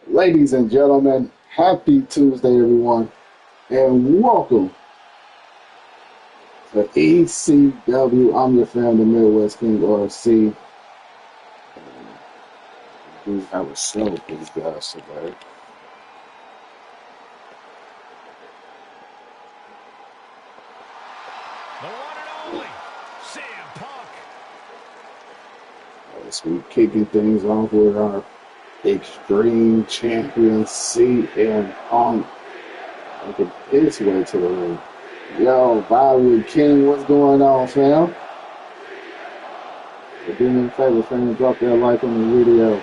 Ladies and gentlemen, happy Tuesday, everyone, and welcome to ECW. I'm your fan, the Midwest King RC. We have a show with these guys today. The one and only CM Punk. So we're kicking things off with our Extreme Champion CM Punk. Making his way to the ring. Yo, Bobby King, what's going on, fam? So do me a favor, fam, drop that like on the video.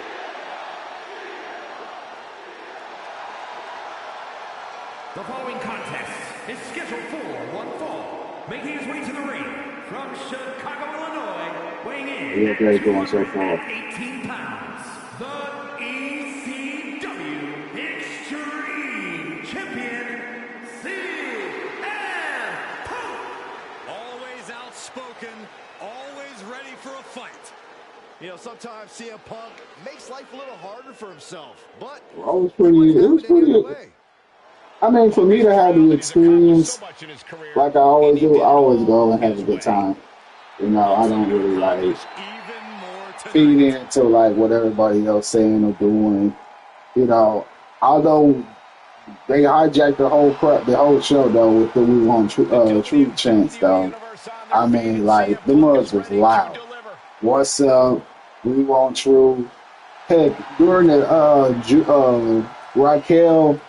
The following contest is scheduled for one fall. Making his way to the ring from Chicago, Illinois, weighing in Yeah, okay, going so far. 18 pounds, the ECW Extreme Champion, CM Punk. Always outspoken, always ready for a fight. You know, sometimes CM Punk makes life a little harder for himself, but It was pretty. I mean, for me to have the experience, like I always do, I always go and have a good time. You know, I don't really like feed into like what everybody else saying or doing. You know, although they hijacked the whole show though with the We Want Truth chants though. I mean, like the mugs was loud. What's up? We Want Truth. Heck, during the Raquel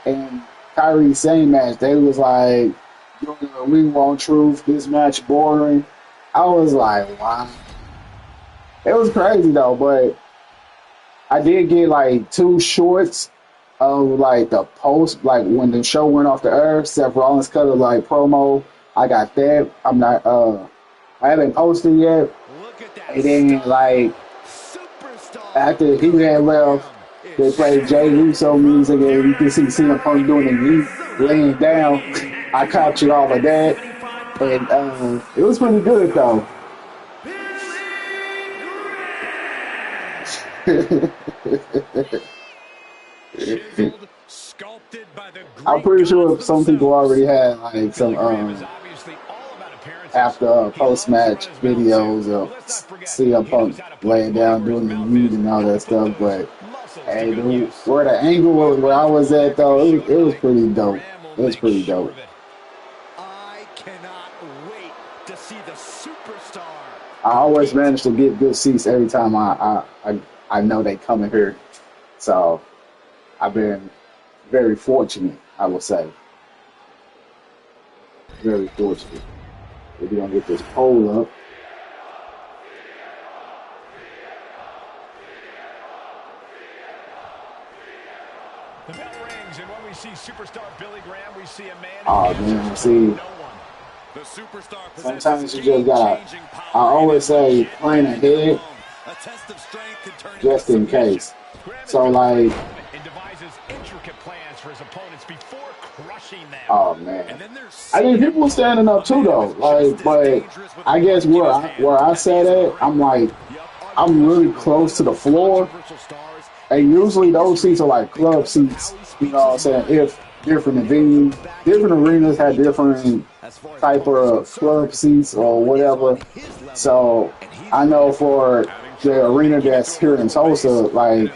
and Kyrie same match, they was like, we want truth, this match boring. I was like, wow. It was crazy though, but I did get like 2 shorts of like the post, like when the show went off the air, Seth Rollins cut a like promo. I got that. I haven't posted yet. And then like after he had left, they played Jay Uso music, and you can see CM Punk doing the yeet, laying down. I captured all of that, and it was pretty good though. I'm pretty sure some people already had like some after post-match videos of CM Punk laying down doing the yeet and all that stuff, but hey, dude, where the angle was where I was at though, it was pretty dope. It was pretty dope. I cannot wait to see the superstar. I always manage to get good seats every time I know they come in here, so I've been very fortunate, I would say. Very fortunate. We're gonna get this poll up. The bell rings, and when we see superstar Billy Graham, we see a man. Oh man, see. Sometimes you just gotta. I always say plan ahead, just in case. So like. Oh man, I mean people were standing up too though. Like, but I guess where I sat at, I'm like, I'm really close to the floor. And usually those seats are like club seats, you know what I'm saying? If different venues, different arenas have different type of club seats or whatever. So I know for the arena that's here in Tulsa, like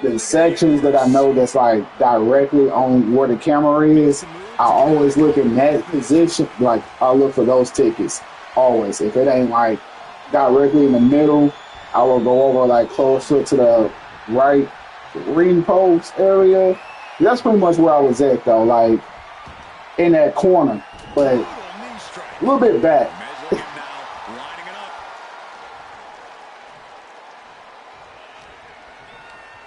the sections that I know that's like directly on where the camera is, I always look in that position. Like I look for those tickets always. If it ain't like directly in the middle, I will go over like closer to the right ring post area. That's pretty much where I was at though, like in that corner, but a little bit back.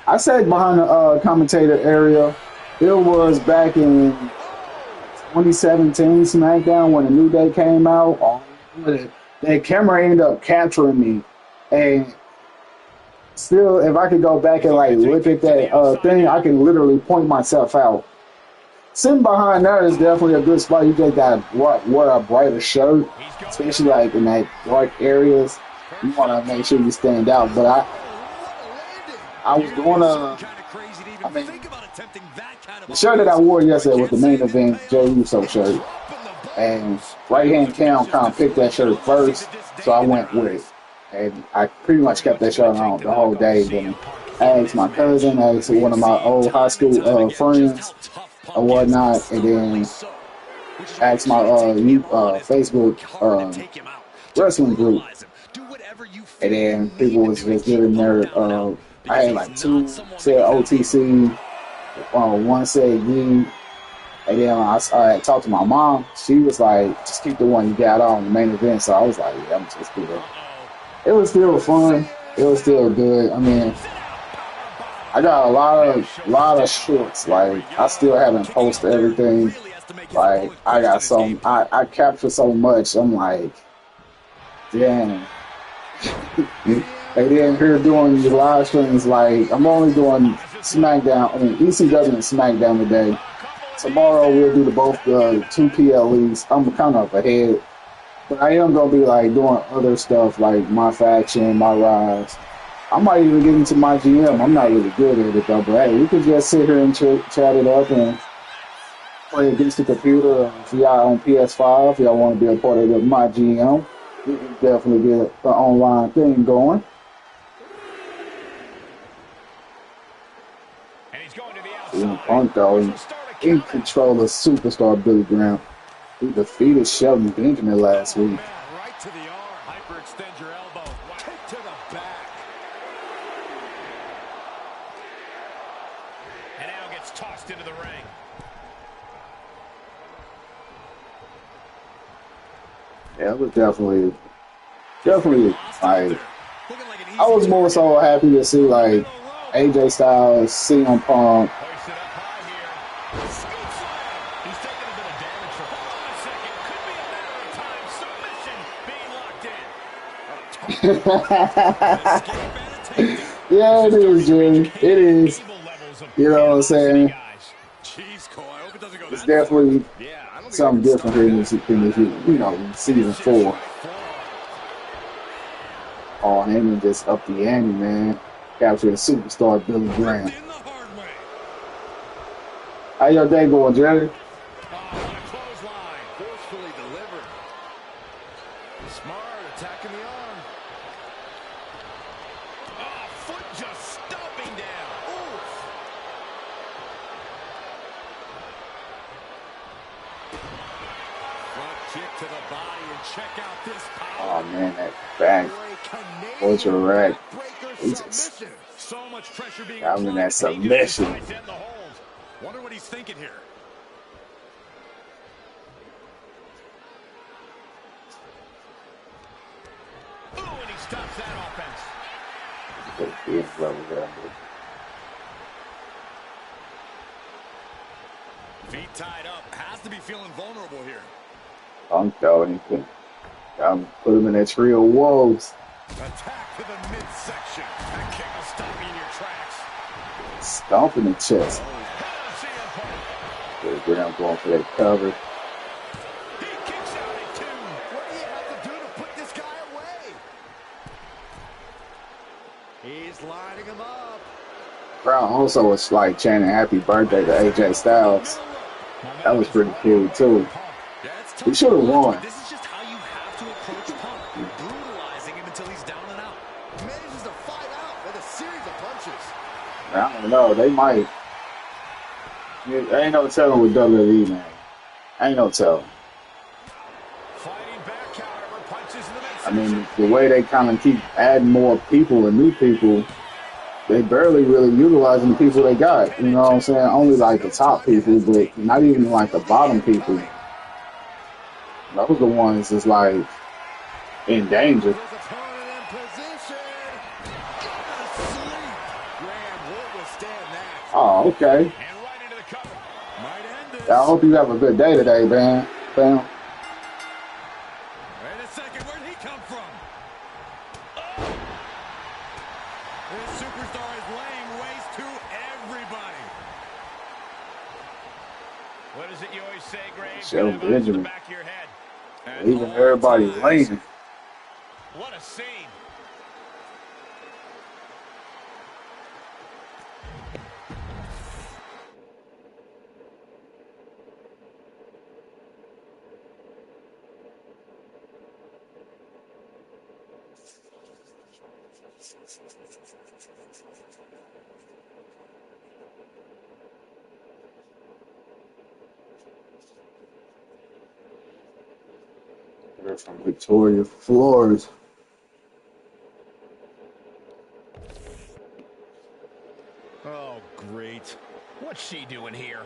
I sat behind the commentator area. It was back in 2017 SmackDown when the New Day came out. That camera ended up capturing me, and still, if I could go back and like look at that thing, I can literally point myself out. Sitting behind there is definitely a good spot. You just got to wear a brighter shirt, especially like in that dark areas. You want to make sure you stand out. But I was gonna. I mean, the shirt that I wore yesterday was the main event Jey Uso shirt, and right hand Cam kind of picked that shirt first, so I went with it, and I pretty much kept that shirt on the whole day. Then I asked my cousin, I asked one of my old high school friends or whatnot, and then asked my Facebook wrestling group, and then people was just giving their. I had like 2 said OTC, one said Yee, and then I talked to my mom. She was like, "Just keep the one you got on the main event." So I was like, "Yeah, I'm just do that." It was still fun. It was still good. I mean, I got a lot of shorts. Like I still haven't posted everything. Like I got some. I captured so much. I'm like, damn. And then here doing the live streams, like I'm only doing SmackDown, I mean ECW and SmackDown today. Tomorrow we'll do both 2 PLEs. I'm kind of ahead, but I am gonna be like doing other stuff like my faction, my rise. I might even get into my GM. I'm not really good at it though, but hey, we could just sit here and chat it up and play against the computer. If y'all on PS5, if y'all want to be a part of my GM, we can definitely get an online thing going. Punk though, in control of superstar Billy Graham. He defeated Shelton Benjamin last week. Right to the arm. Hyperextend your elbow. Kick to the back. And now gets tossed into the ring. Yeah, it was definitely like I was more so happy to see like AJ Styles, CM Punk. Yeah, it is, Jimmy. It is. You know what I'm saying? It's definitely something different here in this season 4. Oh, Heyman just up the ante, man. Capturing superstar Billy Graham. How your day going, Jerry? Attacking the arm. Oh, foot just stomping down. Oof. Front kick to the body and check out this power. Oh man, that back was your rack. So much pressure being I'm in that submission. Wonder what he's thinking here. Stops that offense. Feet tied up. Has to be feeling vulnerable here. I'm telling you. I'm put him in that tree of wolves. Attack to the midsection. That kick will stop you in your tracks. Stomp in the chest. Billy Graham going for that cover. He's lining him up. Brown also was like chanting happy birthday to AJ Styles. That was pretty cool too. He should have won. This is just how you have to approach Punk. You're brutalizing him until he's down and out. He manages to fight out with a series of punches. I don't know. They might. Ain't no telling with WWE, man. Ain't no telling. I mean, the way they kind of keep adding more people and new people, they barely really utilizing the people they got. You know what I'm saying? Only like the top people, but not even like the bottom people. Those are the ones that's like in danger. Oh, okay. I hope you have a good day today, man. Fam. Shelton Benjamin. Even everybody laying. What a scene. They're from Victoria, Flores. Oh, great. What's she doing here?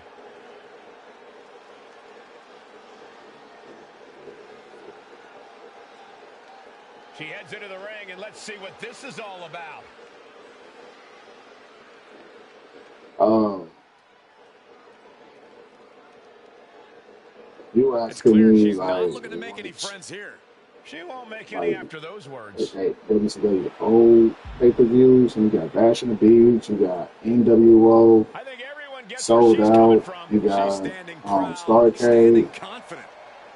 She heads into the ring, and let's see what this is all about. You It's clear asking me she's not like, looking to make any friends here. She won't make any like after those words. WCW old pay-per-views, and you got Bash on the Beach, you got NWO, I think everyone gets where Sold she's coming Out, from. you She's got standing proud, Starcade, standing confident,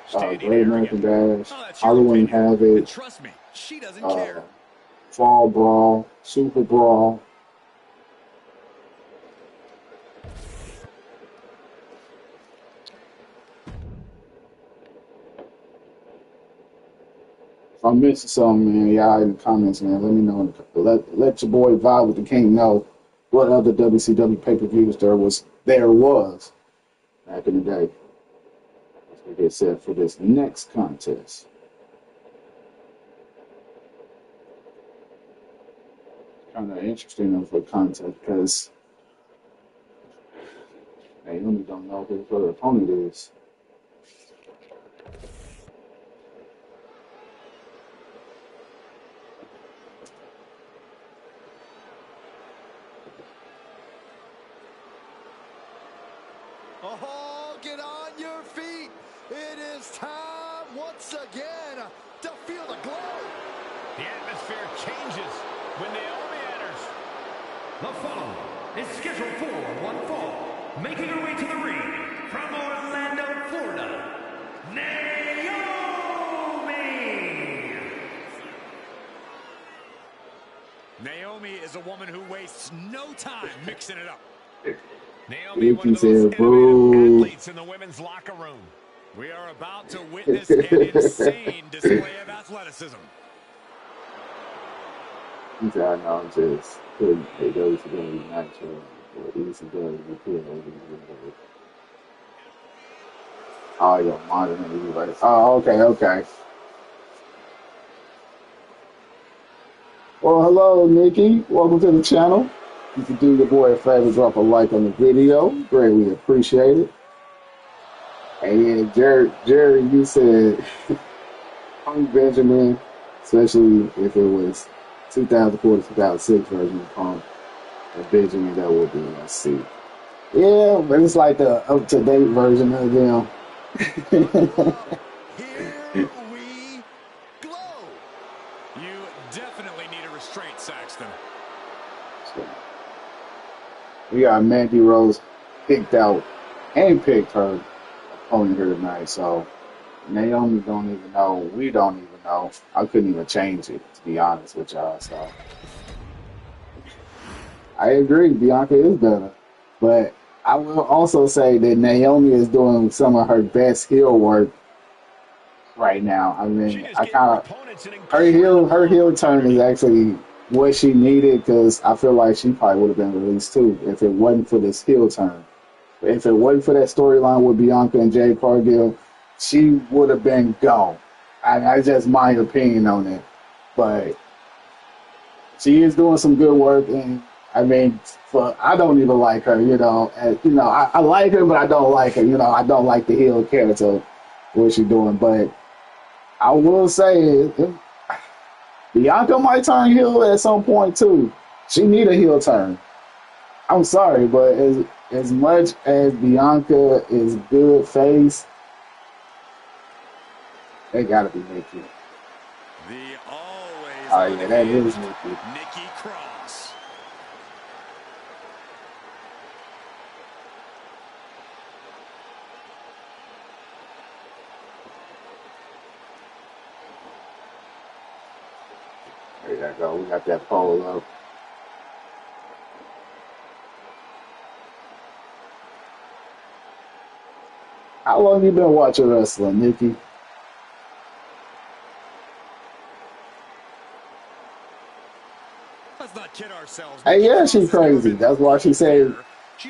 standing Great arrogant. American Bash, Oh, that's your Halloween opinion. And Havoc, trust me, she doesn't care. Fall Brawl, Super Brawl. If I'm missing something, man, y'all in the comments, man, let me know. Let your boy Vibe with the King know what other WCW pay-per-views there was back in the day. As we get set for this next contest. Kind of interesting of a contest because Naomi don't know who her opponent is. Oh, get on your feet. It is time once again to feel the glow. The atmosphere changes when Naomi enters. The following is scheduled for one fall, making her way to the ring from Orlando, Florida, Naomi! Naomi is a woman who wastes no time mixing it up. Naomi, Nikki one of the said, most innovative athletes in the women's locker room. We are about to witness an insane display of athleticism. He said, I know, I'm just putting a WCW match or ECW repeat. Oh, you're monitoring you right. Oh, okay. Well, hello, Nikki. Welcome to the channel. You can do your boy a favor, drop a like on the video. Greatly appreciate it. And yeah, Jerry, you said Punk Benjamin, especially if it was 2004 to 2006 version of Punk and Benjamin, that would be see. Yeah, but it's like the up-to-date version of them. Here we glow. You definitely need a restraint, Saxton. So, we got Mandy Rose picked out and picked her opponent here tonight. So Naomi don't even know. We don't even know. I couldn't even change it, to be honest with y'all. So I agree, Bianca is better. But I will also say that Naomi is doing some of her best heel work right now. I mean, I kind of her heel turn is actually what she needed because I feel like she probably would have been released too if it wasn't for this heel turn. If it wasn't for that storyline with Bianca and Jade Cargill, she would have been gone. I just my opinion on it, but she is doing some good work, and I mean, I don't even like her. I like her, but I don't like her. I don't like the heel character, what she's doing. But I will say, Bianca might turn heel at some point too. She need a heel turn. I'm sorry, but as much as Bianca is good face, they gotta be Nikki. The always That is Nikki. Nikki Cross. There you go. We got that pole up. How long you been watching wrestling, Nikki? ourselves. Hey, yeah, she's crazy. That's why she said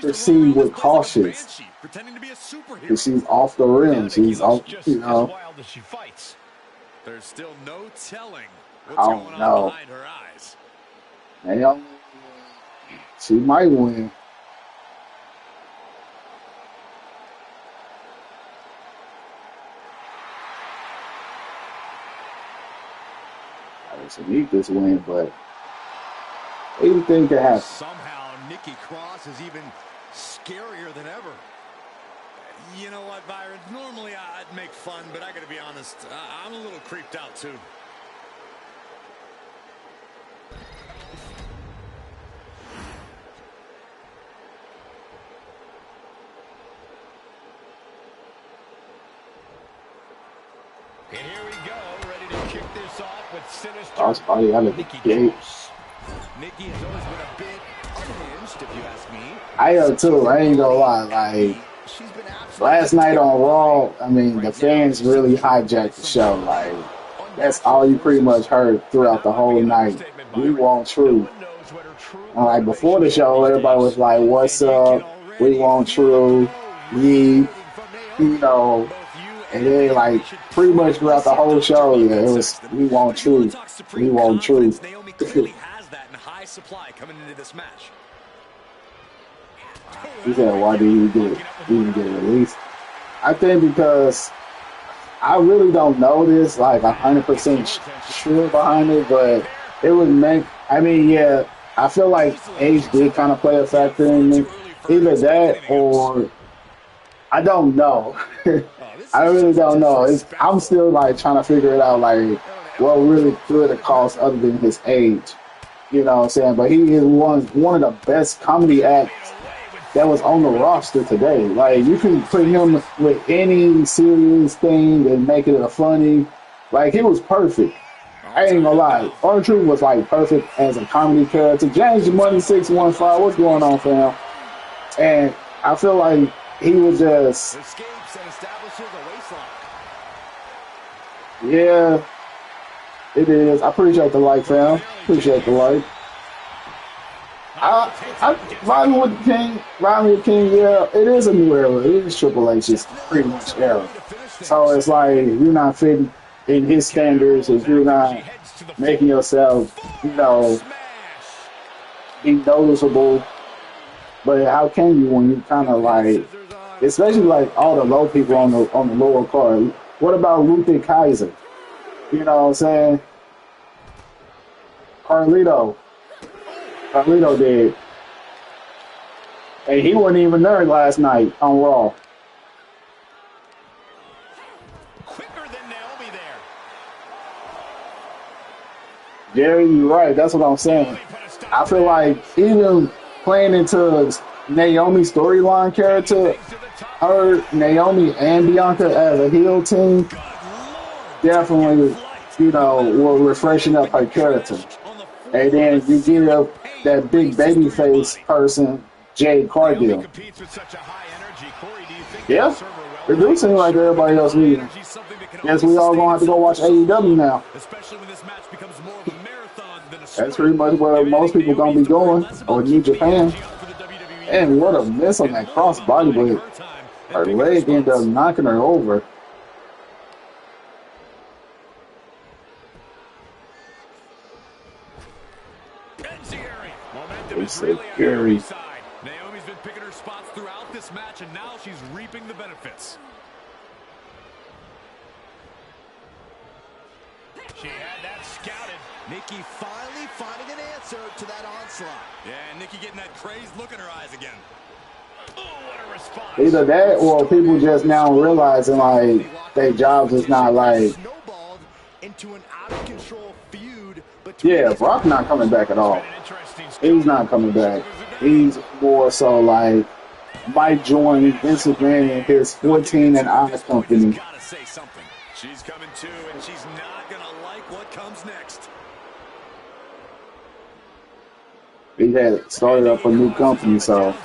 proceed with caution. Pretending to be a superhero. Because she's off the rim. She's off, you know. Wild as she fights. There's still no telling what's Oh, going on no. behind her eyes. Naomi, she might win. She need this win, but anything can happen. Somehow Nikki Cross is even scarier than ever. You know what, Byron? Normally I'd make fun, but I gotta be honest, I'm a little creeped out too. And here we go, ready to kick this off with sinister. I was probably out of the gate. Nikki has always been a bit unhinged, if you ask me. I am too. I ain't gonna lie. Like last night on Raw, I mean, the fans really hijacked the show. Like that's all you pretty much heard throughout the whole night. We want truth. And like before the show, everybody was like, "What's up? We want truth." You know. And then, like, pretty much throughout the whole show, yeah, it was, we want truth. We want truth. Naomi clearly has that in high supply coming into this match. He said, why did he even get released? I think because I really don't know this, like, 100% sure behind it, but it was meant, I mean, yeah, I feel like age did kind of play a factor in it. Either that or I don't know. I really don't know. I'm still like trying to figure it out, like what really could it cost other than his age. You know what I'm saying? But he is one of the best comedy acts that was on the roster today. Like you can put him with any serious thing and make it a funny. Like he was perfect. I ain't gonna lie. R-Truth was like perfect as a comedy character. James the Money 615, what's going on, fam? And I feel like he was just yeah, it is. I appreciate the like, fam. Appreciate the like. I riding with King, yeah, it is a new era. It is Triple H's pretty much era. So it's like you're not fitting in his standards if you're not making yourself, you know, be noticeable. But how can you when you kind of like, especially like all the low people on the lower card? What about Luther Kaiser? You know what I'm saying? Carlito did. Hey, he wasn't even there last night on Raw. Quicker than Naomi there. Jerry, you're right. That's what I'm saying. I feel like even playing into Naomi's storyline character, her, Naomi, and Bianca as a heel team definitely, you know, were refreshing up her character. And then you give that big baby face person, Jade Cargill. Yeah, it do seem like everybody else leaving. Guess we all gonna have to go watch AEW now. That's pretty much where most people gonna be going, or New Japan. And what a miss on that cross body, but her leg ended up knocking her over. It's a scary. Naomi's been picking her spots throughout this match, and now she's reaping the benefits. She had that scouted. Nikki finally finding an answer to that onslaught. Yeah, Nikki getting that crazed look in her eyes again. Oh, what a response. Either that or people just now realizing like their jobs is not like. Into an out of control feud. Yeah, Brock not coming back at all. He's not coming back. He's more so like might join Vince McMahon in his 14 and I company. She's coming too, and she's not gonna like what comes next. He had started up a new company, so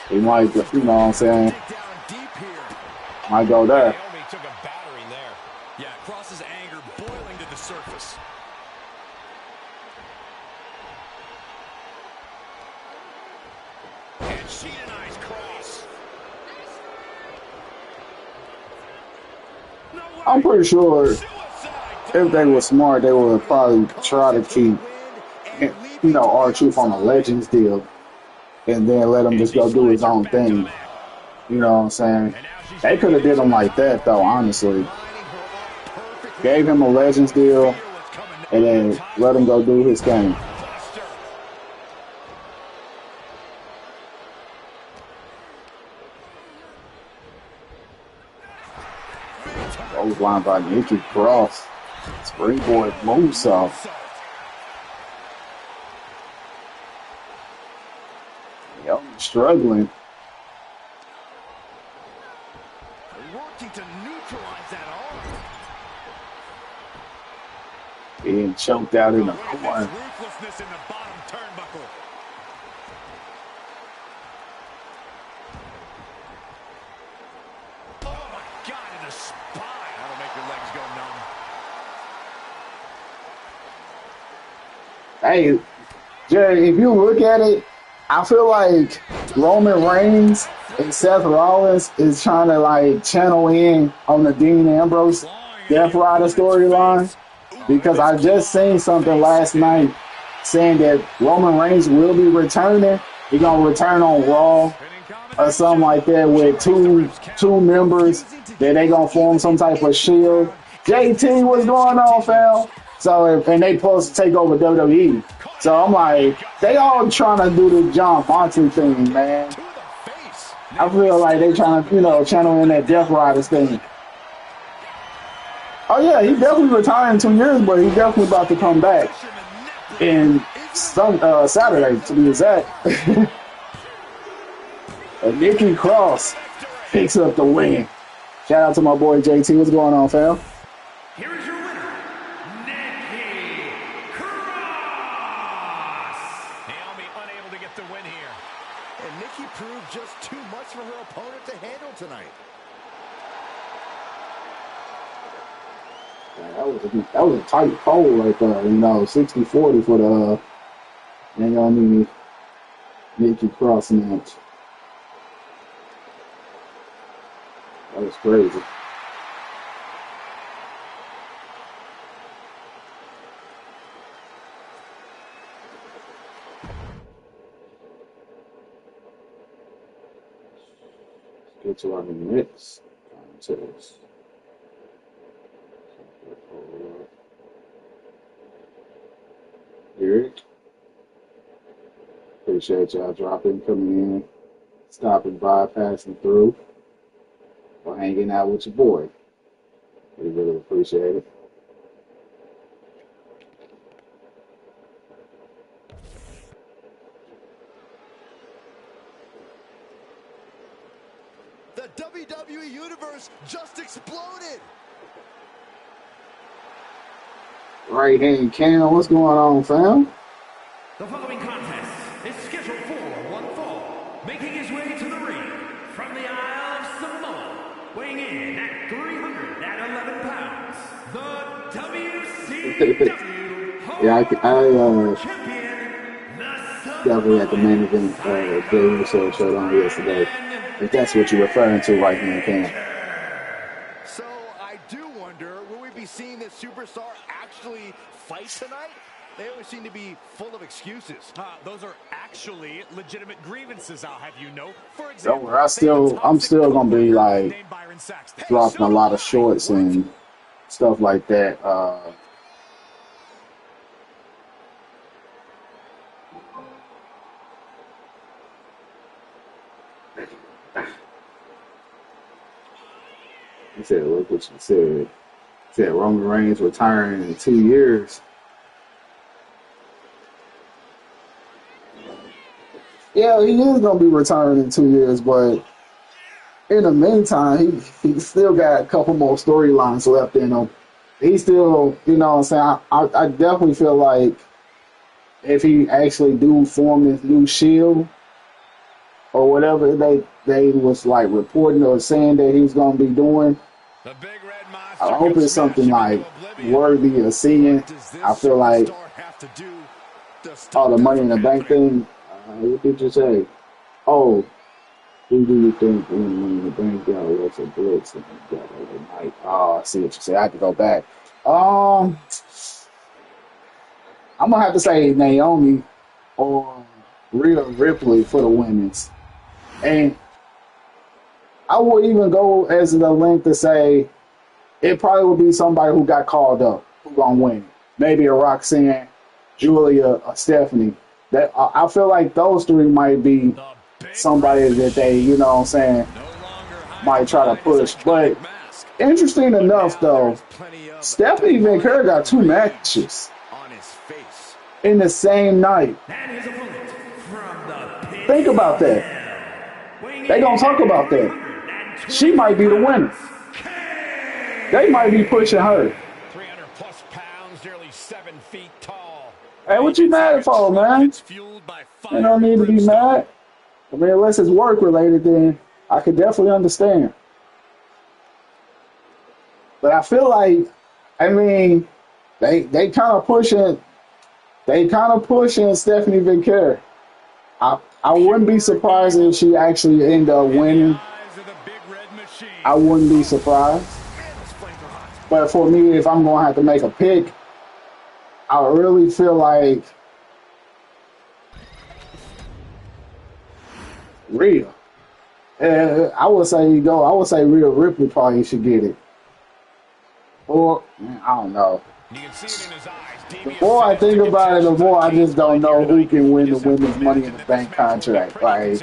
he might, you know what I'm saying, might go there. Naomi took a battering there. Yeah, Cross's anger boiling to the surface. I'm pretty sure if they were smart, they would probably try to keep, R-Truth on a Legends deal and then let him just go do his own thing. You know what I'm saying? They could have did him like that, though, honestly. Gave him a Legends deal and then let him go do his thing. Those line by Nikki Cross. Springboard moonsault. Yo, struggling. Working to neutralize that arm. Being choked out in the corner. Ruthlessness in the bottom turnbuckle. Oh my God, in the spine. That'll make your legs go numb. Hey, Jerry, if you look at it, I feel like Roman Reigns and Seth Rollins is trying to like channel in on the Dean Ambrose Death Rider storyline, because I just seen something last night saying that Roman Reigns will be returning. He's gonna return on Raw or something like that with two members that they gonna form some type of shield. JT, what's going on, fam? So and they supposed to take over WWE. So I'm like, they all trying to do the John Moxley thing, man. I feel like they trying to, channel in that Death Riders thing. Oh yeah, he definitely retired in 2 years, but he's definitely about to come back in Saturday, to be exact. Nikki Cross picks up the win. Shout out to my boy JT. What's going on, fam? Here is your winner, Nikki Cross. Naomi unable to get the win here. And Nikki proved just too much for her opponent to handle tonight. That was a tight poll right there, 60-40 for the Naomi Nikki Cross match. That was crazy. Let's get to our next contest. Eric, appreciate y'all dropping, coming in, stopping by, passing through, or hanging out with your boy. We really appreciate it. The WWE Universe just exploded. Right hand Kane, what's going on, fam? The following contest is scheduled for one fall, making his way to the ring from the Isle of Samoa, weighing in at 311 pounds, the WCW Champion, definitely at the main event Billy Russo showed on yesterday. If that's what you're referring to, right hand Kane. So I do wonder, will we be seeing this superstar actually fight tonight? They always seem to be full of excuses. Those are actually legitimate grievances, I'll have you know. For example, I'm still gonna be like dropping a lot of shorts and stuff like that. He said, look what you said. He said Roman Reigns retiring in 2 years. Yeah, he is going to be retiring in 2 years, but in the meantime, he still got a couple more storylines left in him. He still, you know what I'm saying? I definitely feel like if he actually do form this new Shield or whatever they was like reporting or saying that he was going to be doing, I hope it's something like worthy of seeing. I feel like all the Money in the Bank thing, what did you say? Oh, who do you think when the bank got lots of blitz and got overnight? Oh, I see what you say. I have to go back. Um, I'm gonna have to say Naomi or Rhea Ripley for the women's, and I would even go as the length to say it probably would be somebody who got called up who gonna win. Maybe a Roxanne, Julia, or Stephanie. That I feel like those three might be somebody that they, you know what I'm saying, might try to push. But interesting enough, though, Stephanie Vancouver got 2 matches in the same night. Think about that. They gonna talk about that. She might be the winner. They might be pushing her. 300 plus pounds, nearly 7 feet tall. Hey, what you mad for, man? You don't need to be mad. I mean, unless it's work related, then I could definitely understand. But I feel like, I mean, they kind of pushing Stephanie Vancouver. I wouldn't be surprised if she actually ended up winning. I wouldn't be surprised. But for me, if I'm going to have to make a pick, I really feel like Rhea. I would say Rhea Ripley probably should get it. Or, I don't know. The more I think about it, the more I just don't know who can win the women's Money in the Bank contract. Like,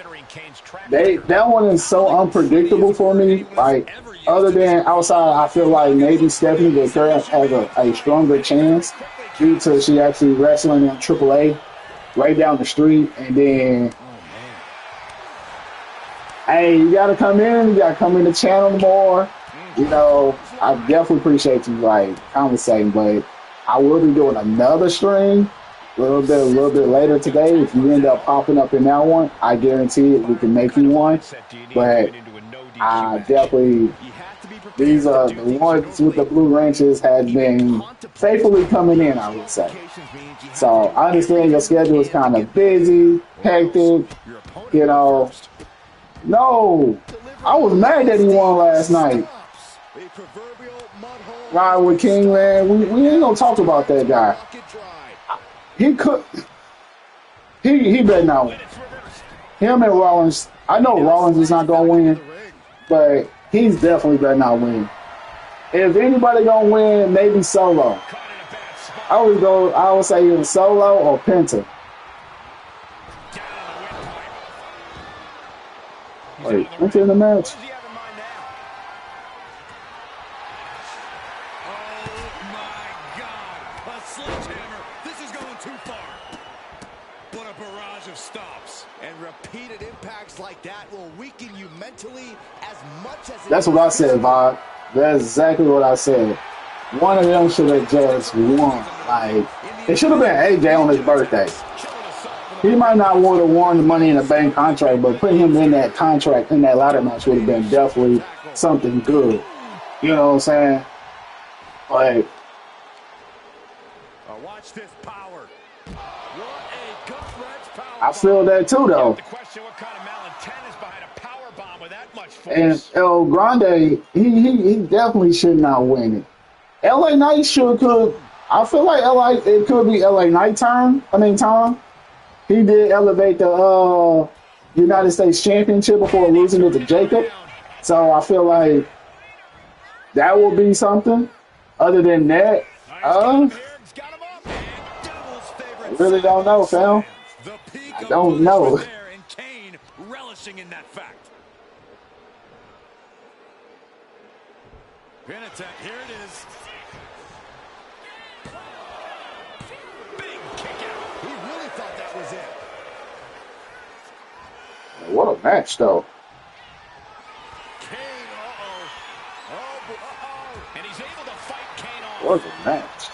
that one is so unpredictable for me. Like, other than outside, I feel like maybe Stephanie Vancouver has a stronger chance due to she actually wrestling in AAA right down the street. And then, hey, you got to come in. You got to come in the channel more. You know, I definitely appreciate you, like, conversating, but I will be doing another stream a little bit later today. If you end up popping up in that one, I guarantee it, we can make you one. But I definitely, these are the ones with the blue wrenches have been faithfully coming in, I would say. So I understand your schedule is kind of busy, hectic, you know. No, I was mad that he won last night. Right with King, man. We ain't gonna talk about that guy. He better not win. Him and Rollins. I know Rollins is not gonna win, but he's definitely better not win. If anybody gonna win, maybe Solo. I would say either Solo or Penta. Wait, what's in the match? That's what I said, Bob. That's exactly what I said. One of them should have just won. Like, it should have been AJ on his birthday. He might not would have won the Money in the Bank contract, but putting him in that contract, in that ladder match would have been definitely something good. You know what I'm saying? Like, watch this power. I feel that too, though. And El Grande, he definitely should not win it. LA Knight could. I feel like it could be LA Knight time. Tom. He did elevate the United States Championship before losing it to Jacob. So I feel like that will be something. Other than that, I really don't know, fam. I don't know. Kane relishing in that fact. Pin attack, here it is. Big kick out. He really thought that was it. What a match, though. Kane, and he's able to fight Kane off. What a match.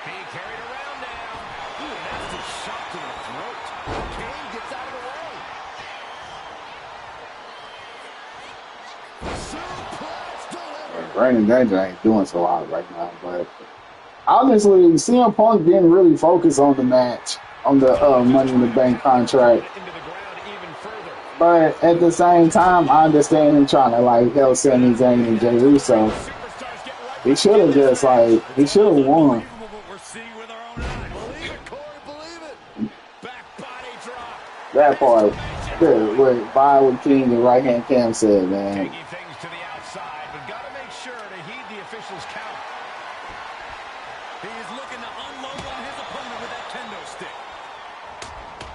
Being carried around now. Ooh, nasty shot to the throat. Kane gets out of the way. Brandon Danger ain't doing so hot right now, but honestly, CM Punk didn't really focus on the match. on the Money in the Bank contract. But at the same time, I understand him trying to like help Sami Zayn and Jey Uso. He should have just like he should have won. That part, yeah, what Wyatt King and right hand Cam said, man. Taking things to the outside, but got to make sure to heed the official's count. He is looking to unload on his opponent with that kendo stick.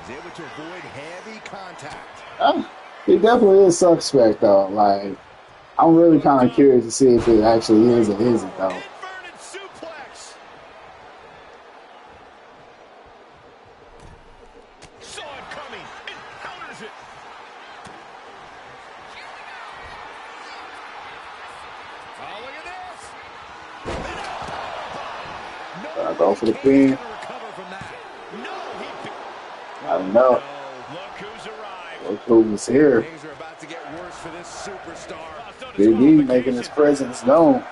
He's able to avoid heavy contact. He definitely is suspect though. Like, I'm really kind of curious to see if it actually is or isn't though. Inverted suplex. Saw it coming and counters it. Oh, look at this. I go for the pin. I don't know. Look who's arrived. Look who's here. Things are about to get worse for this superstar. Big E making his presence known.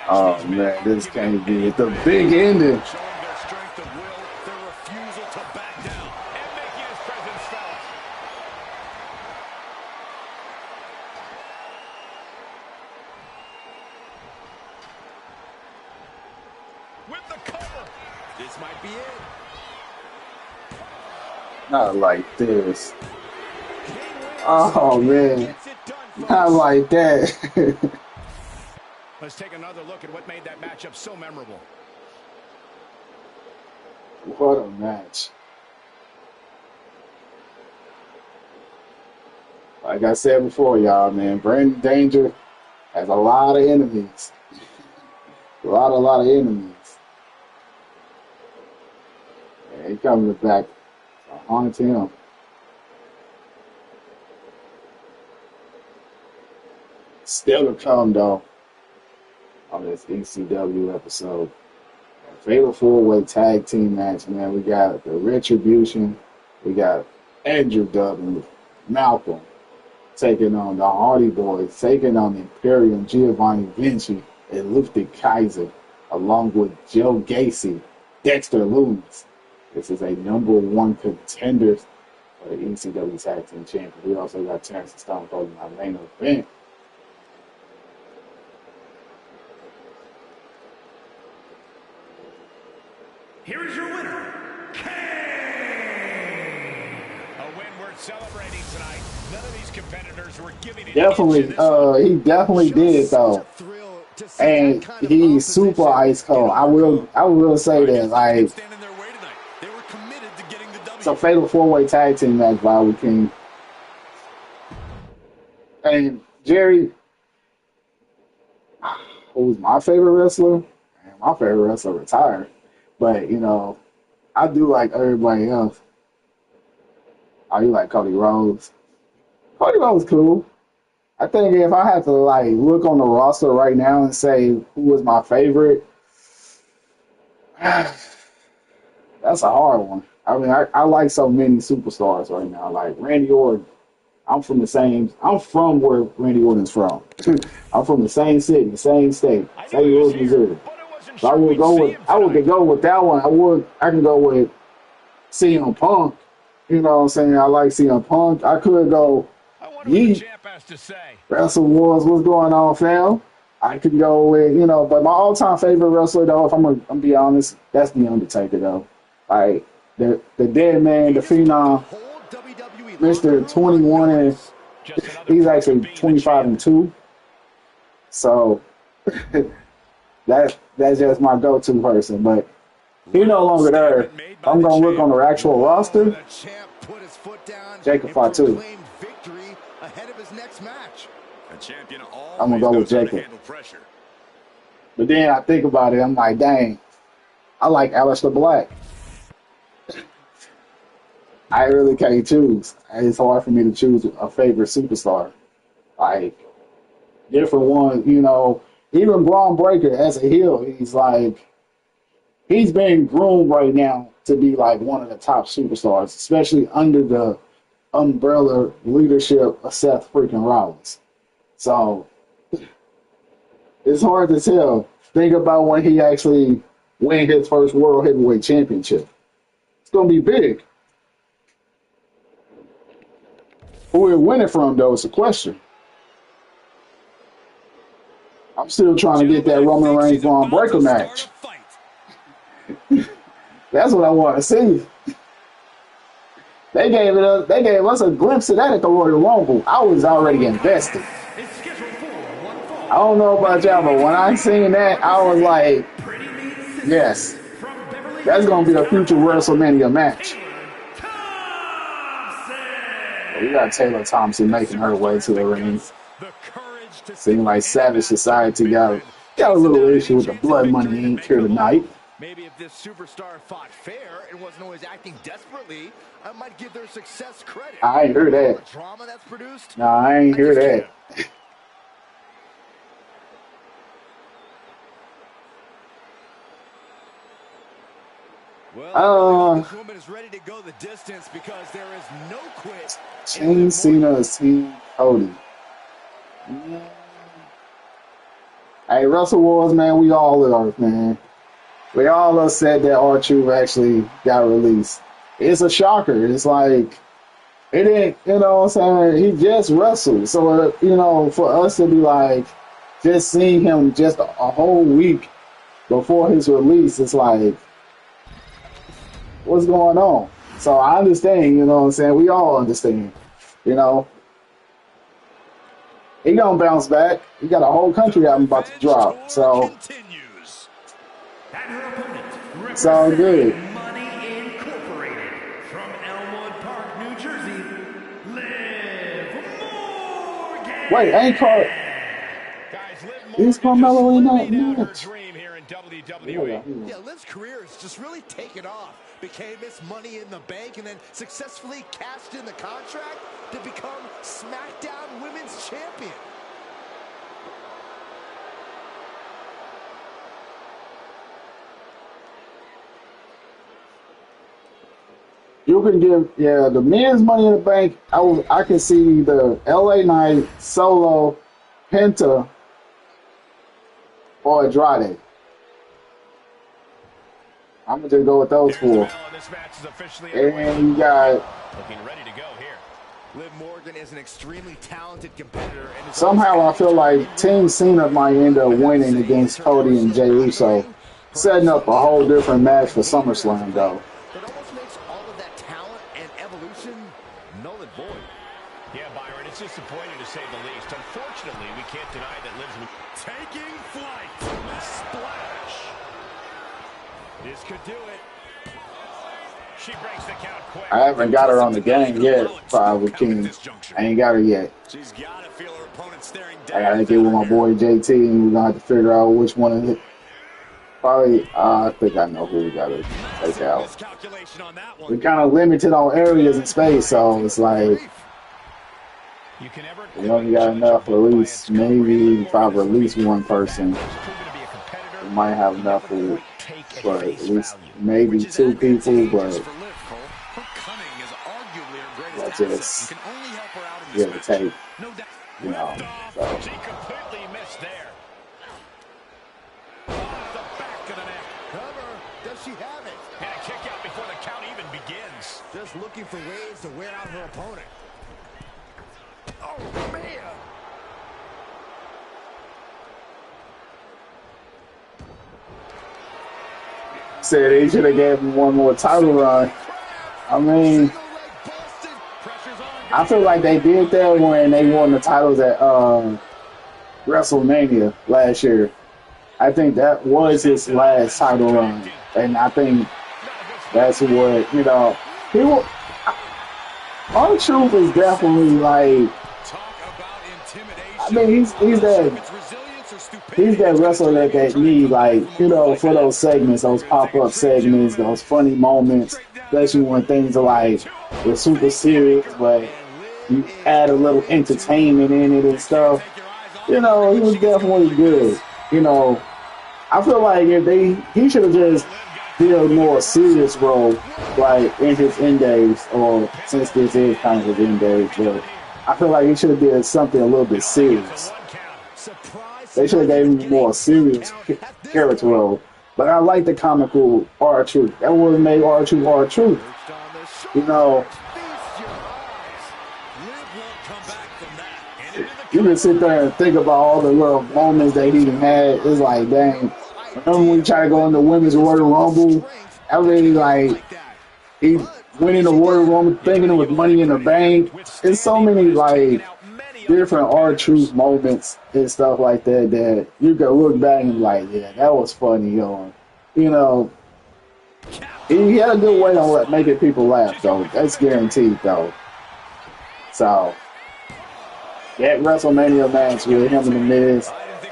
Oh man, this can't be it. The big ending. Showing their strength of will, their refusal to back down, and making his presence felt. With the cover. This might be it. Not like this. Oh man, not like that. Let's take another look at what made that matchup so memorable. What a match. Like I said before, y'all, man, Brandon Danger has a lot of enemies. A lot of enemies. Yeah, he coming back to haunt him. Still to come, though, on this ECW episode. Fatal 4-way tag team match, man. We got the Retribution. We got Andrew Duggan, Malcolm, taking on the Hardy Boys, taking on the Imperium, Giovanni Vinci, and Lufty Kaiser, along with Joe Gacy, Dexter Lumis. This is a #1 contender for the ECW Tag Team Champion. We also got Terrance and Stone Cold in our main event. Here is your winner, Kane! A win worth celebrating tonight. None of these competitors were giving it. Definitely, he definitely did though, and he's super ice cold. I will say that, like, it's a fatal 4-way tag team match by Wyatt King and Jerry. Who's my favorite wrestler? My favorite wrestler retired. But, you know, I do like everybody else. Oh, you like Cody Rhodes? Cody Rhodes cool. I think if I had to, like, look on the roster right now and say who was my favorite, that's a hard one. I mean, I like so many superstars right now. Like Randy Orton. I'm from where Randy Orton's from. I'm from the same city, same state, St. Louis, Missouri. So I would go with that one. I can go with CM Punk. You know what I'm saying? I like CM Punk. I could go Yeet. Wrestle Wars, what's going on, fam? I could go with, you know, but my all-time favorite wrestler, though, if I'm gonna be honest, that's The Undertaker, though. Like, the dead man, the phenom, Mr. 21, and he's actually 25-2. So that's just my go-to person. But he's no longer there. I'm gonna look on the actual roster. Jacob Fatu. I'm gonna go with Jacob. But then I think about it, I'm like, dang, I like Aleister Black. I really can't choose. It's hard for me to choose a favorite superstar. Like, different ones, you know, even Braun Breaker as a heel, he's being groomed right now to be like one of the top superstars, especially under the umbrella leadership of Seth freaking Rollins. So it's hard to tell. Think about when he actually win his first World Heavyweight Championship. It's going to be big. Who we're winning from, though, is the question. I'm still trying to get that Roman Reigns Braun Breaker match. That's what I want to see. They gave us a glimpse of that at the Royal Rumble. I was already invested. I don't know about y'all, but when I seen that, I was like, yes, that's going to be a future WrestleMania match. We got Taylor Thompson making her way to the ring. Seems like Savage Society got a little issue with the Blood Money Inc. here tonight. Maybe if this superstar fought fair and wasn't always acting desperately, I might give their success credit. I ain't heard that. The drama that's produced? No, I ain't hear that. Well, this woman is ready to go the distance because there is no quit. Kane, Cena, Team Cody. Yeah. Hey, Russell Wars, man, we all are, man. We all have said that R-Truth actually got released. It's a shocker. It's like, it ain't, you know what I'm saying? He just wrestled. So, you know, for us to be like, just seeing him just a whole week before his release, it's like, what's going on? So I understand, you know what I'm saying? We all understand, you know. He gonna bounce back. He got a whole country album about to drop. So it's all good. Money Incorporated from Elmwood Park, New Jersey. Liv Morgan. Wait, ain't Card. Is Carmelo in that match? Yeah, Liv's career has just really taken off. Became Miss Money in the Bank and then successfully cashed in the contract to become SmackDown Women's Champion. You can give, yeah, the men's Money in the Bank. I can see the LA Knight, Solo, Penta, or Andrade. I'm gonna just go with those four. And you got looking ready to go here. Liv Morgan is an extremely talented competitor. And somehow I feel like Team Cena might end up winning against Cody and Jey Uso, setting up a whole different match for SummerSlam though. It almost makes all of that talent and evolution null and void. Yeah, Byron, it's disappointing to say the least. Unfortunately, we can't deny that Liv's Taking flight. Splash. This could do it. She breaks the count quick. I haven't got her on the game yet, Five King. I ain't got her yet. She's got to feel her opponent staring I down. gotta get with my boy JT, and we're gonna have to figure out which one of it. Probably, I think I know who we gotta take out. We're kind of limited on areas and space, so it's like we only got enough for at least maybe if I release one person, we might have enough for at least maybe two people, but that's just give or take, you know. So. She completely missed there. Off the back of the neck. Cover. Does she have it? And a kick out before the count even begins. Just looking for ways to wear out her opponent. Oh, man. Said they should have gave him one more title run. I mean, I feel like they did that when they won the titles at WrestleMania last year. I think that was his last title run, and I think that's what, you know, R-Truth is definitely like, I mean, he's that wrestler that need, like, you know, for those segments, those pop-up segments, those funny moments, especially when things are like, they're super serious, but you add a little entertainment in it and stuff. You know, he was definitely good. You know, I feel like if he should have just did a more serious role, like in his end days, or since this is kind of his end days, but I feel like he should have did something a little bit serious. They should have gave him a more serious character role. But I like the comical R-Truth. That would have made R-Truth R-Truth. You know, you can sit there and think about all the little moments that he had. It's like, dang. Remember when we tried to go in the women's Royal Rumble? I really like, he went in the Royal Rumble thinking it was Money in the Bank. There's so many, like, different R-Truth moments and stuff like that that you can look back and be like, yeah, that was funny, yo. You know, he had a good way on making people laugh, though. That's guaranteed, though. So, that WrestleMania match with him and The Miz.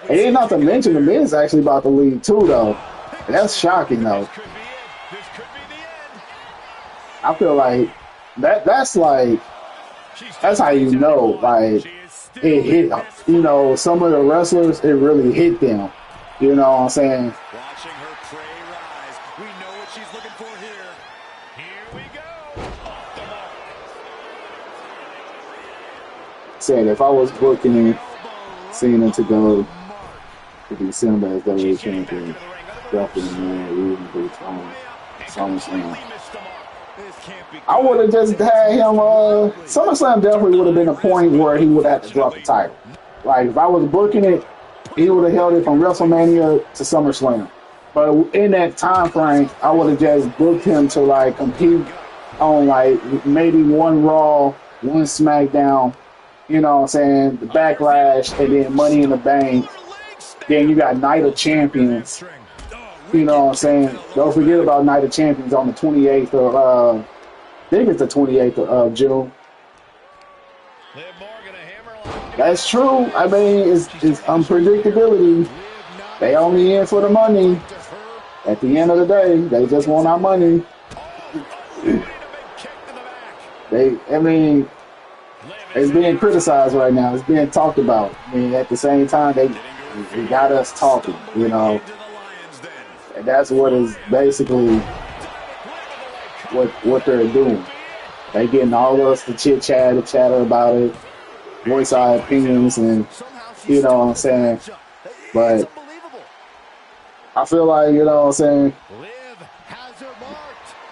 And then not to mention, The Miz actually about to leave, too, though. And that's shocking, though. I feel like that's how you know, like, it hit, you know, some of the wrestlers, it really hit them. You know what I'm saying? Watching her prey rise. We know what she's looking for here. Here we go. Said if I was booking Cena to go to December as WWE champion, definitely man, reason for the time. SummerSlam. I would have just had him. SummerSlam definitely would have been a point where he would have to drop the title. Like if I was booking it, he would have held it from WrestleMania to SummerSlam. But in that time frame, I would have just booked him to like compete on like maybe one Raw, one SmackDown. You know what I'm saying? The Backlash, and then Money in the Bank. Then you got Night of Champions. You know what I'm saying? Don't forget about Night of Champions on the 28th of, I think it's the 28th of June. That's true. I mean, it's unpredictability. They only in for the money. At the end of the day, they just want our money. It's being criticized right now. It's being talked about. I mean, at the same time, they got us talking, you know. And that's what is basically what they're doing. They getting all of us to chatter about it, voice our opinions, and you know what I'm saying. But I feel like, you know what I'm saying,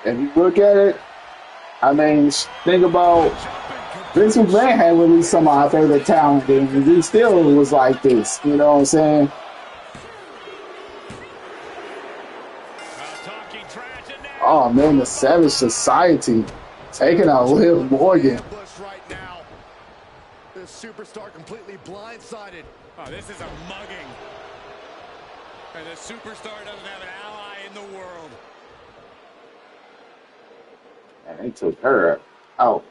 if you look at it, I mean, think about Vince McMahon had released some of our favorite talent, and he still was like this, you know what I'm saying. Oh man, the Savage Society taking out Liv Morgan. The superstar completely blindsided. Oh, this is a mugging. And the superstar doesn't have an ally in the world. And they took her out.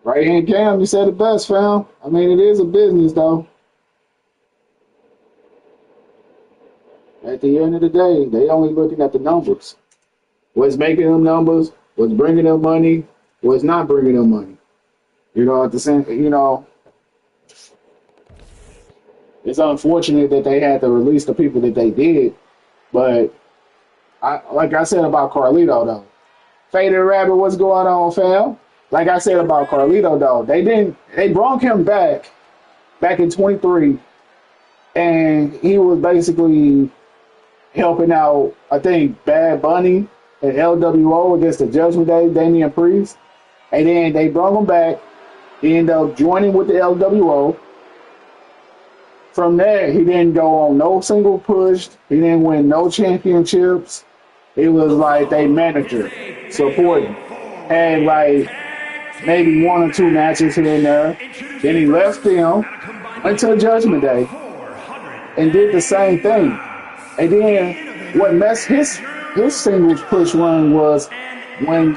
Right hand Cam, you said it best, fam. I mean, it is a business, though. At the end of the day, they only looking at the numbers. What's making them numbers? What's bringing them money? What's not bringing them money? You know, at the same, you know, it's unfortunate that they had to release the people that they did, but like I said about Carlito, though, Faded Rabbit, what's going on, fam? Like I said about Carlito, though, they brought him back in 23, and he was basically helping out, I think, Bad Bunny at LWO against the Judgment Day, Damian Priest. And then they brought him back. He ended up joining with the LWO. From there, he didn't go on no single push. He didn't win no championships. It was like they manager, supporting. Had like maybe one or two matches here and there. Then he left them, went to the Judgment Day, and did the same thing. And then what messed his singles push run was when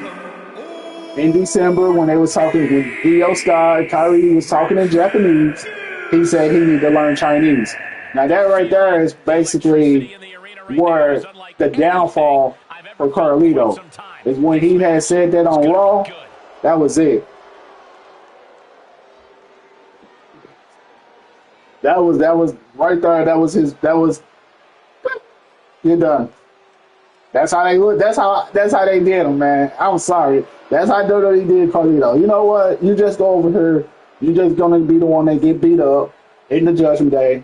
in December when they was talking with Io Sky, Kyrie was talking in Japanese, he said he needed to learn Chinese. Now that right there is basically where the downfall for Carlito is when he had said that on Raw. That was it. That was right there. That was you're done. That's how they look. That's how they did him, man. I'm sorry. That's how WWE did Carlito. You know what? You just go over here. You're just gonna be the one that get beat up in the Judgment Day.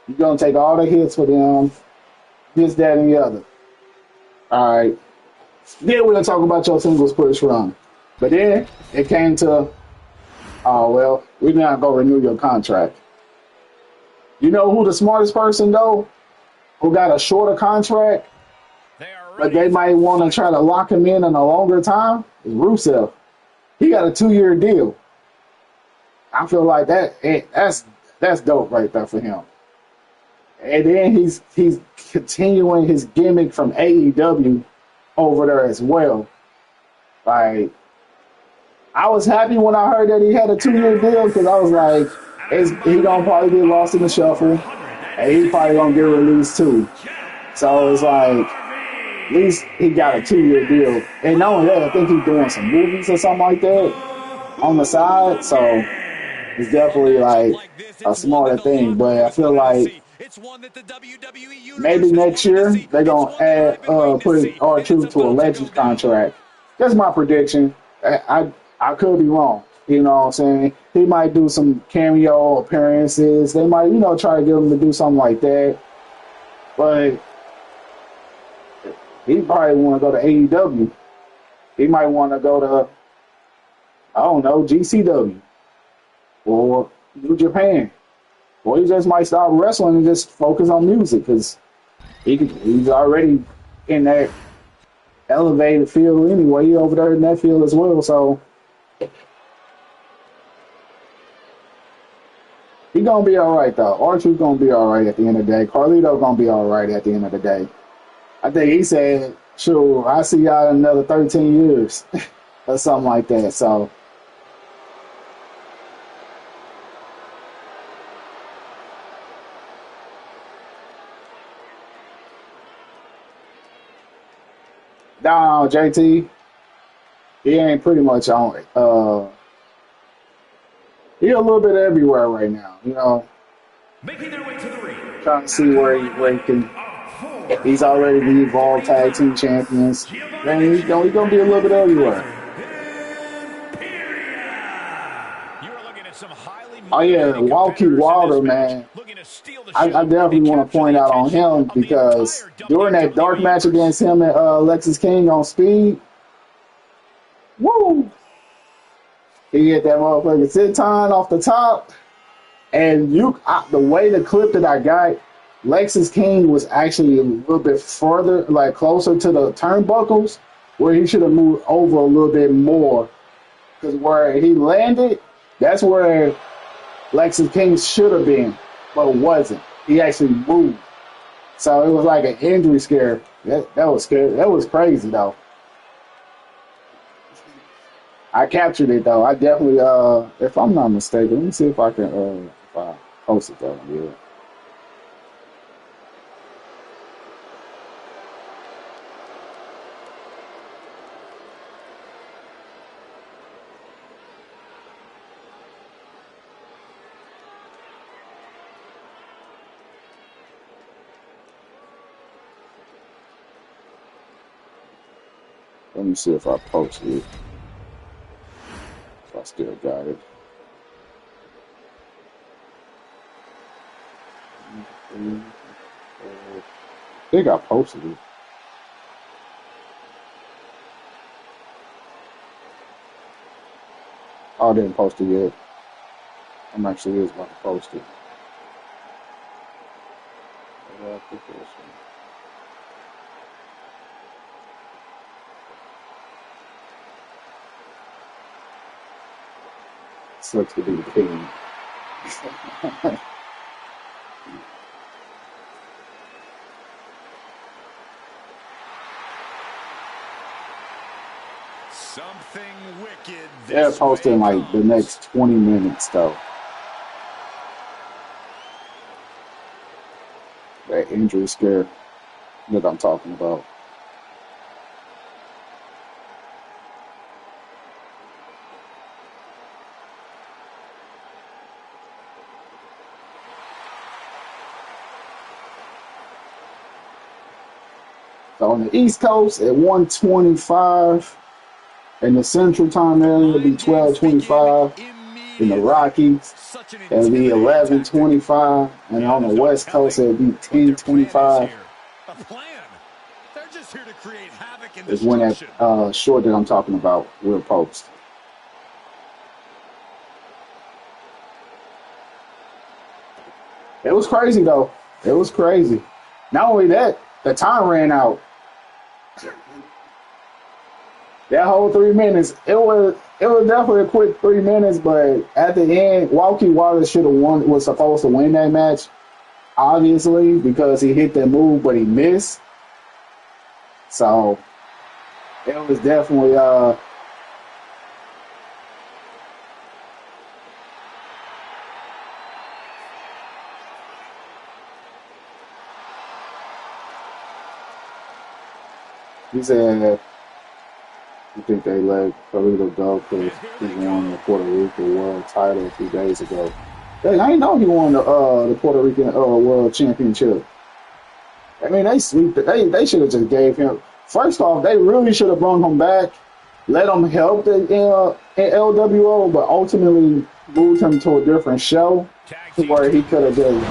You're gonna take all the hits for them, this, that, and the other. All right. Then we're gonna talk about your singles push run. But then it came to, oh well, we're not gonna renew your contract. You know who the smartest person though, who got a shorter contract, but they might want to try to lock him in a longer time? Is Rusev. He got a 2-year deal. I feel like that's dope right there for him. And then he's continuing his gimmick from AEW over there as well. Like, I was happy when I heard that he had a 2-year deal because I was like, he gonna probably get lost in the shuffle, and he probably gonna get released too. So it's like, at least he got a 2-year deal. And not only that, I think he's doing some movies or something like that on the side. So it's definitely like a smarter thing. But I feel like maybe next year they're gonna add put R-Truth to a Legends contract. That's my prediction. I could be wrong. You know what I'm saying? He might do some cameo appearances. They might, try to get him to do something like that. But he probably want to go to AEW. He might want to go to, I don't know, GCW or New Japan. Or he just might stop wrestling and just focus on music because he's already in that elevated field anyway. He's over there in that field as well. So he's going to be all right, though. Archer's going to be all right at the end of the day. Carlito's going to be all right at the end of the day. I think he said, sure, I'll see y'all in another 13 years or something like that. So no, JT, he ain't pretty much on it. He a little bit everywhere right now, Making their way to the ring. trying to see where he can. He's already the Evolved Tag Team Champions. Man, he's going to be a little bit everywhere. Oh, yeah, Walkie Wilder, man. I definitely want to point out on him because during that dark match against him and Lexus King on Speed, woo! He hit that motherfucking senton off the top. And the way the clip that I got, Lexus King was actually a little bit further, like closer to the turnbuckles, where he should have moved over a little bit more. Because where he landed, that's where Lexus King should have been, but wasn't. He actually moved. So it was like an injury scare. That was scary. That was crazy, though. I captured it, though. I definitely, if I'm not mistaken, let me see if I can, if I post it, though. Yeah. Let me see if I posted it. If I still got it. I think I posted it. Oh, I didn't post it yet. I'm actually is about to post it. Sucks to be the king. Something wicked. They're posting like the next 20 minutes though. That injury scare that I'm talking about. So on the East Coast at 1:25. In the Central Time area, it'll be 12:25. In the Rockies, it'll be 11:25. And on the West Coast, it'll be 10:25. Is when that short that I'm talking about will post. It was crazy though. It was crazy. Not only that, the time ran out. That whole 3 minutes, it was definitely a quick 3 minutes, but at the end, Wyatt should have won. Was supposed to win that match, obviously, because he hit that move, but he missed. So it was definitely he said. I think they let Carlito go because he won the Puerto Rico World title a few days ago. I didn't know he won the Puerto Rican World Championship. I mean, they sweep it. They should have just gave him. First off, they really should have brought him back, let him help the LWO, but ultimately moved him to a different show where he could have just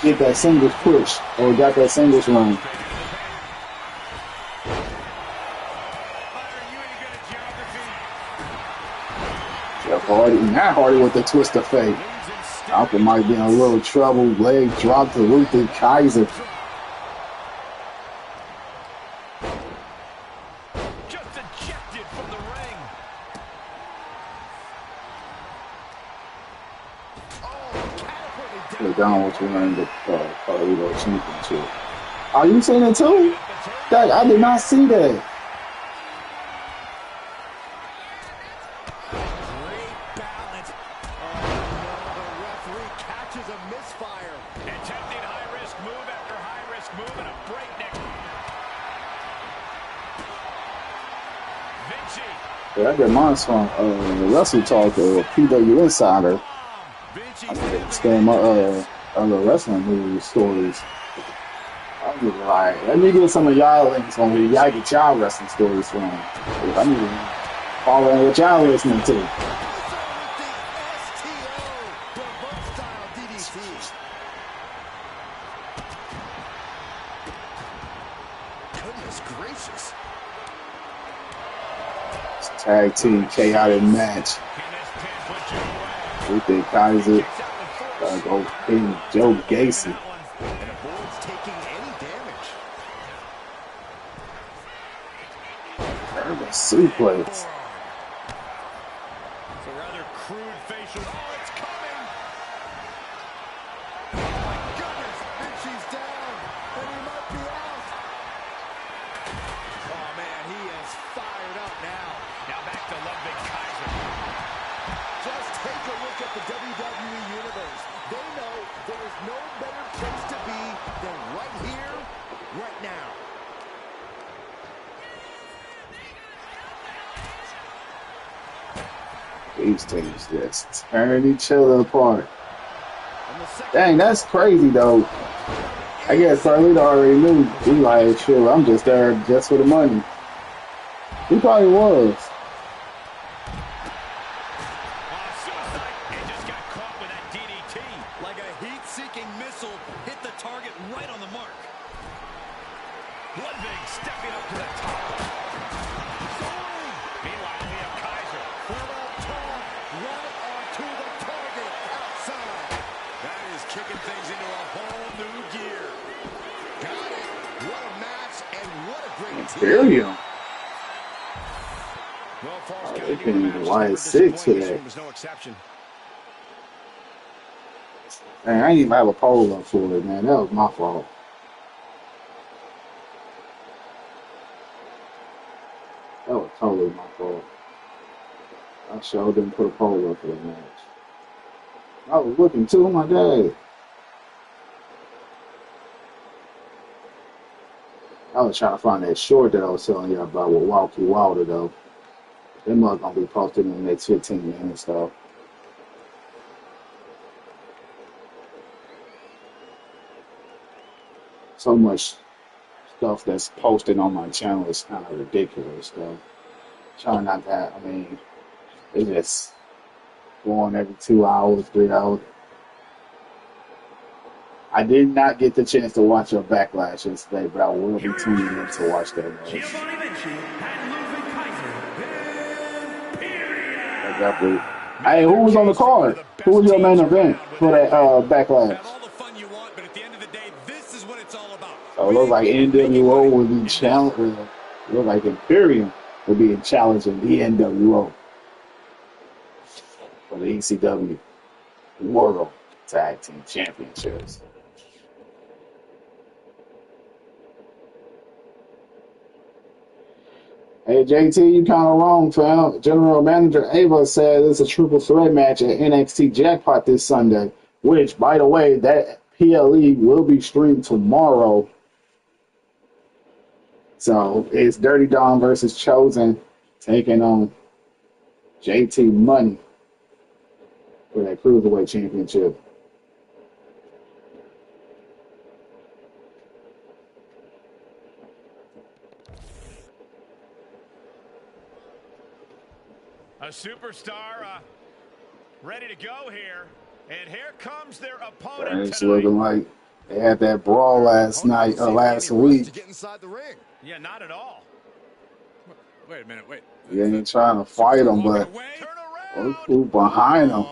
get that singles push or got that singles run. Not Hardy with the twist of fate. Alpha might be in a little trouble. Leg dropped to Luther Kaiser. Just ejected from the ring. They're down with you in the Carlito Championship. Are you seeing it too? I did not see that. Yeah, I get mine from Wrestle Talk or PW Insider. I understand my other wrestling news stories. I'm just like, let me get some of y'all links on where y'all get y'all wrestling stories from. I need to follow what y'all listening to. Tag team chaotic match. We think Kaiser go pin Joe Gacy. Terrible suplex. It's a rather crude facial. Oh, it's coming! Oh my goodness! And she's down, and he might be out. Oh man, he is fired up now. Now back to Ludwig Kaiser. Just take a look at the WWE Universe. They know there is no better place to be than right here, right now. These teams just turn each other apart. Dang, that's crazy though. I guess Carlito already knew. He like, sure, I'm just there just for the money. He probably was. Suicide. He just got caught with that DDT. Like a heat-seeking missile, hit the target right on the mark. Ludwig stepping up to the top. Meanwhile, we have Kaiser. Right onto the target outside. That is kicking things into a whole new gear. Got it. What a match and what a great team. Imperium. Well, Falls They couldn't Wyatt 6 today. was no exception. Man, I didn't even have a poll up for it, man. That was my fault. That was totally my fault. I sure didn't put a poll up for the match. I was looking too, my dad. I was trying to find that short that I was telling you about with Walkie Wilder, though. Them are going to be posted in the next 15 minutes, though. So much stuff that's posted on my channel is kind of ridiculous. So trying not to have, I mean, it's just going every 2 hours, 3 hours. I did not get the chance to watch your Backlash yesterday, but I will be tuning in to watch that match. Hey, who was on the card? Who was your main event for that Backlash? So it looks like NWO would be challenging. It looks like Imperium would be challenging the NWO for the ECW World Tag Team Championships. Hey, JT, you kind of wrong, fam. General Manager Ava said it's a triple threat match at NXT Jackpot this Sunday, which, by the way, that PLE will be streamed tomorrow. So it's Dirty Dawn versus Chosen taking on JT Money for that Cruiserweight Championship. A superstar ready to go here. And here comes their opponent. And it's looking like they had that brawl last night, last week. Yeah, not at all. Wait a minute, wait. He ain't trying to fight him, but look who behind him.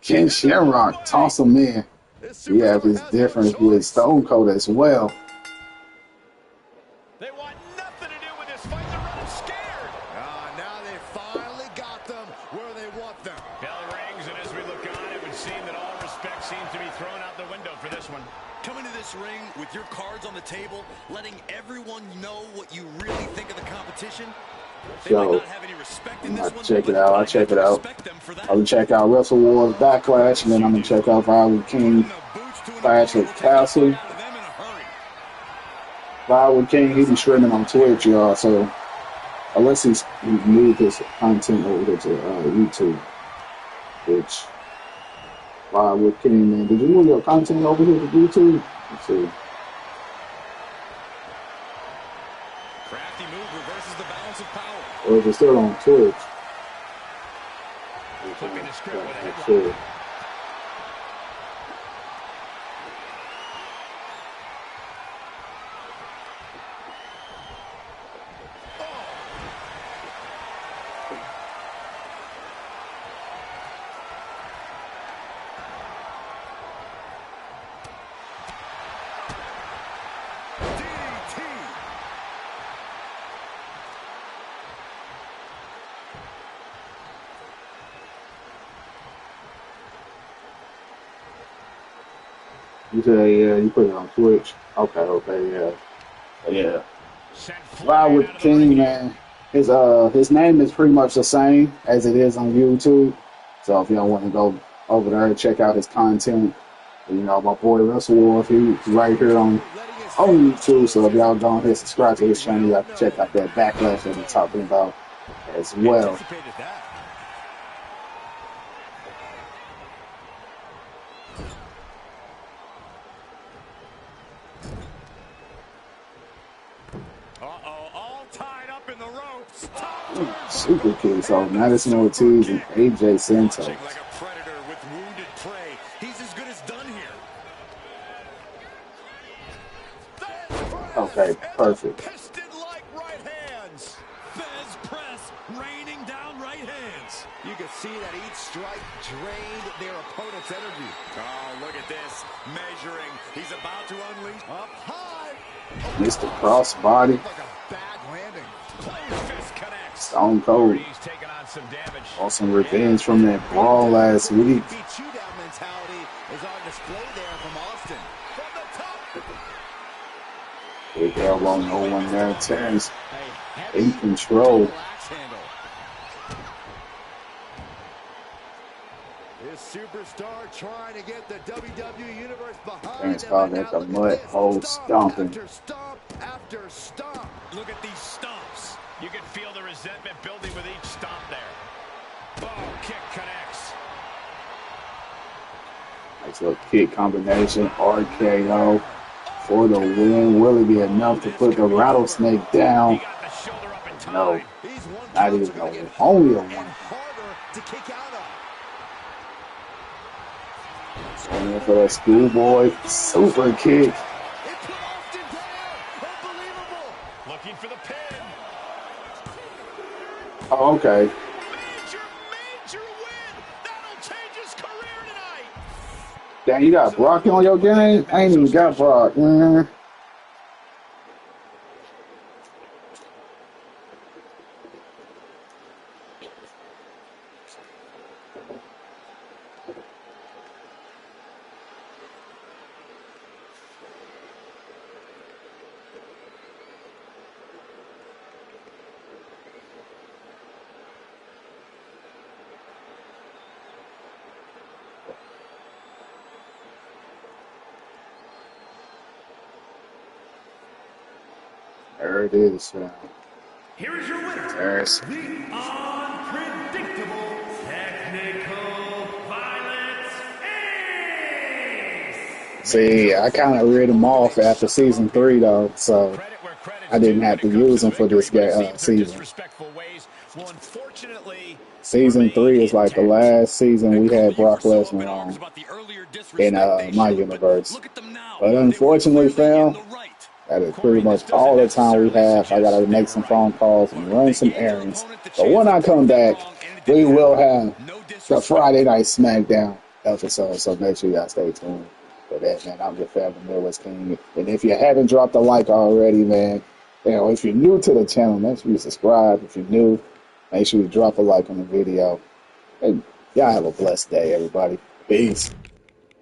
Ken Shamrock toss him in. He have his difference with Stone Cold as well. They want nothing to do with this fight. They're running scared. Now they finally got them where they want them. Bell rings, and as we look on, it would seem that all respect seems to be thrown out the window for this one. Coming to this ring with your cards on the table, letting everyone know what you really think of the competition. So, I'm going to check it out. I'll check it out. I'm going to check out Wrestle Wars Backlash, and then I'm going to check out Violent King Clash at Castle. Violent King, he be streaming on Twitch, y'all, so unless he moved his content over to YouTube, which Violent King, man, did you move your content over here to YouTube? Let's see. Or is it still on Twitch? Flipping the script with a headlock. Sure. You said, yeah, you put it on Twitch. Okay, yeah. Violent King, man, his name is pretty much the same as it is on YouTube. So if y'all want to go over there and check out his content, you know, my boy Wrestle Wars, he's right here on YouTube. So if y'all go ahead and subscribe to his channel, y'all can check out that Backlash that we're talking about as well. Super kick. So Madison Ortiz and AJ Santos. Like a predator with wounded prey. He's as good as done here. Okay, perfect. Piston-like right hands. Fez press, raining down right hands. You can see that each strike drained their opponent's energy. Oh, look at this. Measuring. He's about to unleash. Up high. Mr. Crossbody. Like a bad landing. Fist connects. Stone Cold. He's taking on some damage. Also revenge from that brawl last week. Beat you down mentality is on display there from Austin. From the top. Big elbow, no one there. Terrance in control. This superstar trying to get the WWE Universe behind Terrance him. called that the mud hole stomping. After stomp after stomp. Look at these stomps. You can feel the resentment building with each stomp there. Oh, kick connects. Nice little kick combination. RKO. For the win, will it be enough to put the rattlesnake down? No, not even a win. Only a one. Going in for that schoolboy super kick. Looking for the pin. Oh, okay. Major win. That'll change his career tonight. Damn, you got Brock on your game? I ain't even got Brock, man. There it is. Here is your winner, Terrance. the unpredictable technical violence ace. See, I kind of rid him off after season 3, though, so I didn't have to use him for this season. Season 3 is like the last season we had Brock Lesnar on in my universe. But unfortunately, fam, that is pretty much all the time we have. I gotta make some phone calls and run some errands. But when I come back, we will have the Friday Night SmackDown episode. So make sure y'all stay tuned for that, man. I'm your family Midwest King. And if you haven't dropped a like already, man, you know, if you're new to the channel, make sure you subscribe. If you're new, make sure you drop a like on the video. And y'all have a blessed day, everybody. Peace.